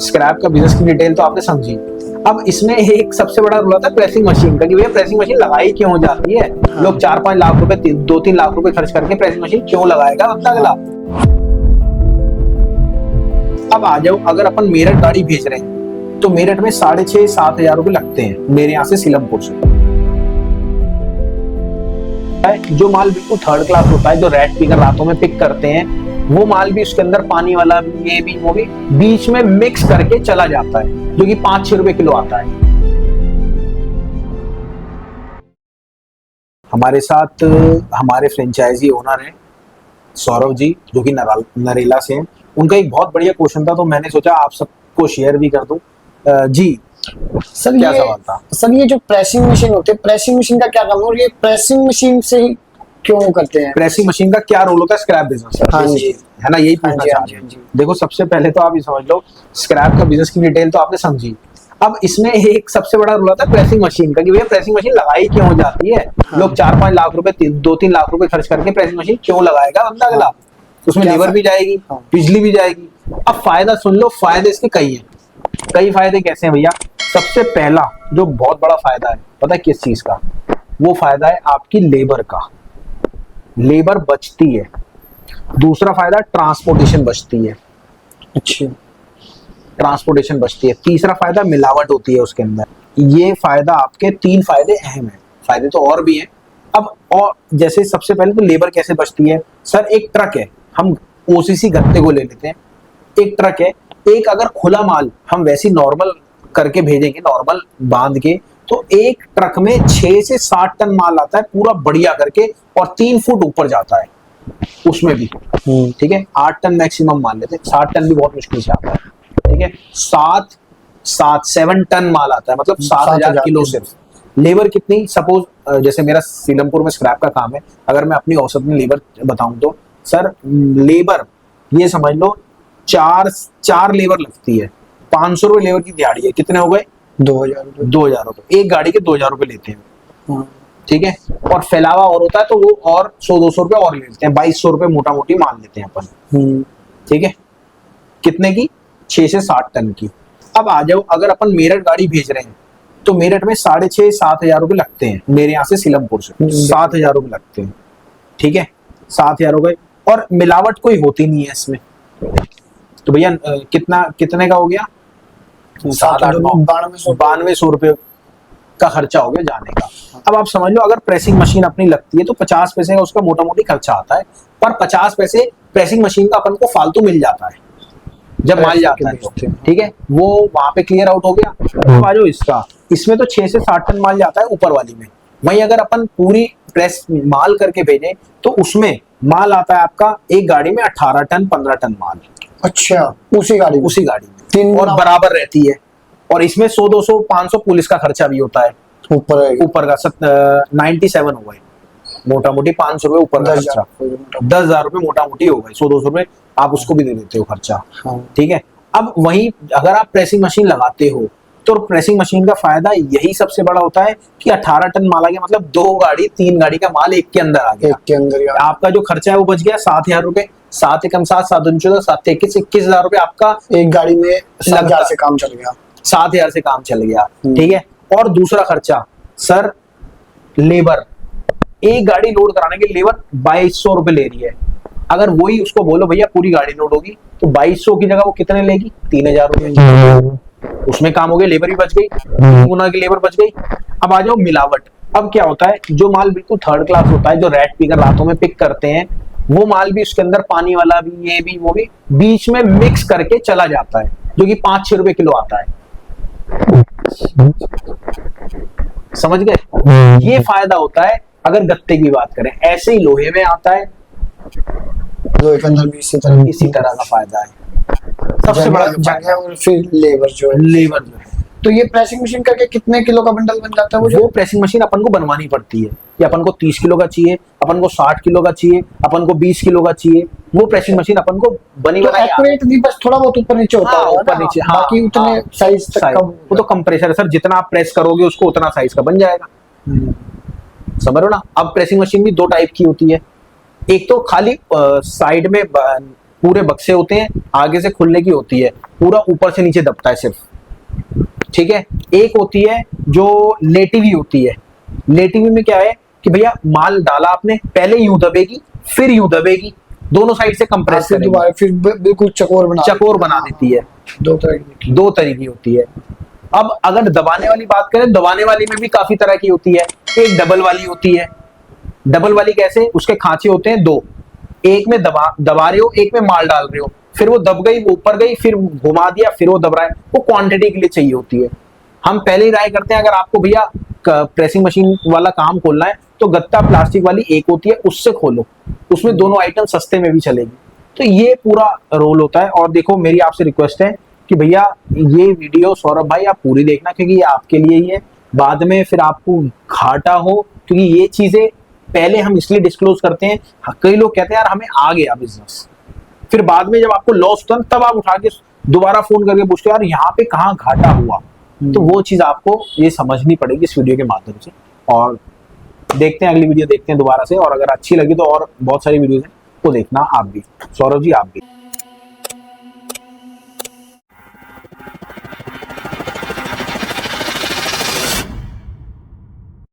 Scrap का business की detail तो आपने समझी। अब इसमें एक सबसे बड़ा रोल आता है प्रेसिंग मशीन का, कि भैया प्रेसिंग मशीन लगाई क्यों जाती है। लोग 4-5 लाख रुपए 2-3 लाख रुपए खर्च करके प्रेसिंग मशीन क्यों लगाएगा बंदा अगला। अब आ जाओ, अगर अपन मेरठ गाड़ी भेज रहे हैं तो मेरठ में 6,500-7 हजार रुपए लगते हैं मेरे यहाँ से सीलमपुर से। जो माल बिल्कुल थर्ड क्लास होता है, जो रेड पिकर रातों में पिक करते हैं, वो माल भी उसके अंदर पानी वाला भी, ये भी वो भी बीच में मिक्स करके चला जाता है, जो कि 5-6 रुपए किलो आता है। हमारे साथ हमारे फ्रेंचाइजी ओनर हैं सौरभ जी, जो कि नरेला से हैं। उनका एक बहुत बढ़िया क्वेश्चन था, तो मैंने सोचा आप सबको शेयर भी कर दूं। जी सर, क्या सवाल था? सर ये जो प्रेसिंग मशीन होती है, प्रेसिंग मशीन का क्या काम है और ये प्रेसिंग मशीन से ही क्यों करते हैं? प्रेसिंग मशीन का क्या रोल होता है स्क्रैप बिजनेस? हाँ जी, है ना, यही पूछना चाह रहे हैं। देखो, सबसे पहले तो आप ये समझ लो, स्क्रैप का बिजनेस की डिटेल तो आपने समझी। अब इसमें एक सबसे बड़ा रोल आता है प्रेसिंग मशीन का, कि भैया प्रेसिंग मशीन लगाई क्यों जाती है। लोग 4-5 लाख रुपए 2-3 लाख रुपए खर्च करके प्रेसिंग मशीन क्यों लगाएगा बंदा अगला। उसमें लेबर भी जाएगी, बिजली भी जाएगी। अब फायदा सुन लो, फायदे इसके कई हैं। कई फायदे कैसे हैं भैया? सबसे पहला जो बहुत बड़ा फायदा है, पता है किस चीज का? वो फायदा है आपकी लेबर का। लेबर बचती है। दूसरा फायदा ट्रांसपोर्टेशन बचती है। अच्छा, ट्रांसपोर्टेशन बचती है। तीसरा फायदा मिलावट होती है उसके अंदर। ये फायदा आपके 3 फायदे अहम हैं। फायदे तो और भी हैं। अब और जैसे सबसे पहले तो लेबर कैसे बचती है? सर, एक ट्रक है, हम ओसीसी गत्ते को ले लेते हैं। एक ट्रक है, एक अगर खुला माल हम वैसे नॉर्मल करके भेजेंगे, नॉर्मल बांध के, तो एक ट्रक में 6 से 7 टन माल आता है पूरा बढ़िया करके, और 3 फुट ऊपर जाता है उसमें भी। ठीक है, 8 टन मैक्सिमम मान लेते हैं, 7 टन भी बहुत मुश्किल से आता है। ठीक है, 7 टन माल आता है, मतलब 7,000 किलो सिर्फ। लेबर कितनी? सपोज जैसे मेरा सीलमपुर में स्क्रैप का काम है, अगर मैं अपनी औसत में लेबर बताऊं तो सर, लेबर ये समझ लो 4 लेबर लगती है। 500 रुपए लेबर की दिहाड़ी है। कितने हो गए? 2,000 रुपए। एक गाड़ी के 2,000 रुपए लेते हैं। ठीक है, और फैलावा और होता है तो वो और 100-200 रुपए और लेते हैं। 2,200 रुपए मोटा मोटी मान लेते हैं अपन। ठीक है, कितने की? 6 से 7 टन की। अब आ जाओ, अगर अपन मेरठ गाड़ी भेज रहे हैं तो मेरठ में 6,500-7 हजार रुपए लगते हैं मेरे यहाँ से सीलमपुर से। 7 हजार रुपए लगते हैं। ठीक है, 7 हजार हो गए, और मिलावट कोई होती नहीं है इसमें। तो भैया कितने का हो गया? 9200 रुपए का खर्चा हो गया जाने का। अब आप समझ लो, अगर प्रेसिंग मशीन अपनी लगती है तो 50 पैसे का उसका मोटा मोटी खर्चा आता है, पर 50 पैसे प्रेसिंग मशीन का अपन को फालतू मिल जाता है जब माल जाता है तो। ठीक है, वो वहां पे क्लियर आउट हो गया। अब आ जाओ इसका, इसमें तो 6 से 7 टन माल जाता है ऊपर वाली में। वहीं अगर अपन पूरी प्रेस माल करके भेजें तो उसमें माल आता है आपका एक गाड़ी में 18 टन 15 टन माल। अच्छा, उसी गाड़ी में और बराबर रहती है। और इसमें 100-200-500 पुलिस का खर्चा भी होता है ऊपर का। 97 हो गए मोटा मोटी। 500 रुपए ऊपर का खर्चा, 10,000 रुपए मोटा मोटी हो गए। 100-200 रुपए आप उसको भी दे देते हो खर्चा। ठीक है, अब वहीं अगर आप प्रेसिंग मशीन लगाते हो तो प्रेसिंग मशीन का फायदा यही सबसे बड़ा होता है कि 18 टन माल आ गया, मतलब 2 गाड़ी 3 गाड़ी का माल एक के अंदर आ गया। एक के अंदर आपका जो खर्चा है वो बच गया 7,000 रुपए। 7 एकम 7, 7 दूनी 14, 7 21, 21,000 रुपए आपका एक गाड़ी में 7,000 से काम चल गया। 7,000 से काम चल गया। ठीक है, और दूसरा खर्चा सर, लेबर। एक गाड़ी लोड कराने के लेबर 2,200 रुपए ले रही है। अगर वही उसको बोलो भैया पूरी गाड़ी लोड होगी तो 2,200 की जगह वो कितने लेगी? 3,000 रुपए। उसमें काम हो गया, लेबर भी बच गई, गुना की लेबर बच गई। अब आ जाओ मिलावट। अब क्या होता है, जो माल बिल्कुल थर्ड क्लास होता है, जो रेड पिकर रातों में पिक करते हैं, वो माल भी उसके अंदर पानी वाला भी, ये भी वो भी बीच में मिक्स करके चला जाता है, जो कि 5-6 रुपए किलो आता है। समझ गए? ये फायदा होता है अगर गत्ते की बात करें। ऐसे ही लोहे में आता है, लोहे के अंदर भी इसी तरह का फायदा है। सबसे बड़ा जगह और फिर लेबर जो है। तो ये प्रेसिंग मशीन करके कितने किलो का बंडल बन जाता है? वो प्रेसिंग मशीन अपन को बनवानी पड़ती है कि अपन को 30 किलो का चाहिए, अपन को 60 किलो का चाहिए, अपन को 20 किलो का चाहिए। वो प्रेसिंग मशीन अपन को बनी बनाई एक्यूरेट नहीं, बस थोड़ा बहुत ऊपर नीचे होता है, ऊपर नीचे। बाकी उतने साइज तक का वो तो कंप्रेसर है सर, जितना आप प्रेस करोगे उसको उतना साइज का बन जाएगा। समझ रहे हो ना? अब प्रेसिंग मशीन भी 2 टाइप की होती है। एक तो खाली साइड में पूरे बक्से होते हैं, आगे से खुलने की होती है, पूरा ऊपर से नीचे दबता है सिर्फ, ठीक है। एक होती है जो लेटिवी होती है। लेटिवी में क्या है कि भैया माल डाला आपने, पहले यूं दबेगी फिर यूं दबेगी, दोनों साइड से कंप्रेस फिर करेगी, दोबारा फिर बिल्कुल चकोर बना देती है। दो तरह की। दो तरह की होती है। अब अगर दबाने वाली बात करें, दबाने वाली में भी काफी तरह की होती है। एक डबल वाली होती है। डबल वाली कैसे, उसके खांचे होते हैं दो, एक में दबा रहे हो, एक में माल डाल रहे हो, फिर वो दब गई, वो ऊपर गई, फिर घुमा दिया, फिर वो दब रहा है, वो क्वांटिटी के लिए चाहिए होती है। हम पहले ही राय करते हैं, अगर आपको भैया प्रेसिंग मशीन वाला काम खोलना है तो गत्ता प्लास्टिक वाली एक होती है, उससे खोलो, उसमें दोनों आइटम सस्ते में भी चलेगी। तो ये पूरा रोल होता है। और देखो, मेरी आपसे रिक्वेस्ट है कि भैया ये वीडियो सौरभ भाई आप पूरी देखना, क्योंकि ये आपके लिए ही है, बाद में फिर आपको घाटा हो, क्योंकि ये चीजें पहले हम इसलिए डिस्क्लोज करते हैं, कई लोग कहते हैं यार हमें आ गया बिजनेस, फिर बाद में जब आपको लॉस होता है तब आप उठा के दोबारा फोन करके पूछते हो यार यहाँ पे कहाँ घाटा हुआ। तो वो चीज आपको ये समझनी पड़ेगी इस वीडियो के माध्यम से। और देखते हैं, अगली वीडियो देखते हैं दोबारा से, और अगर अच्छी लगी तो और बहुत सारी वीडियोस हैं, तो देखना आप भी। सौरभ जी आप भी।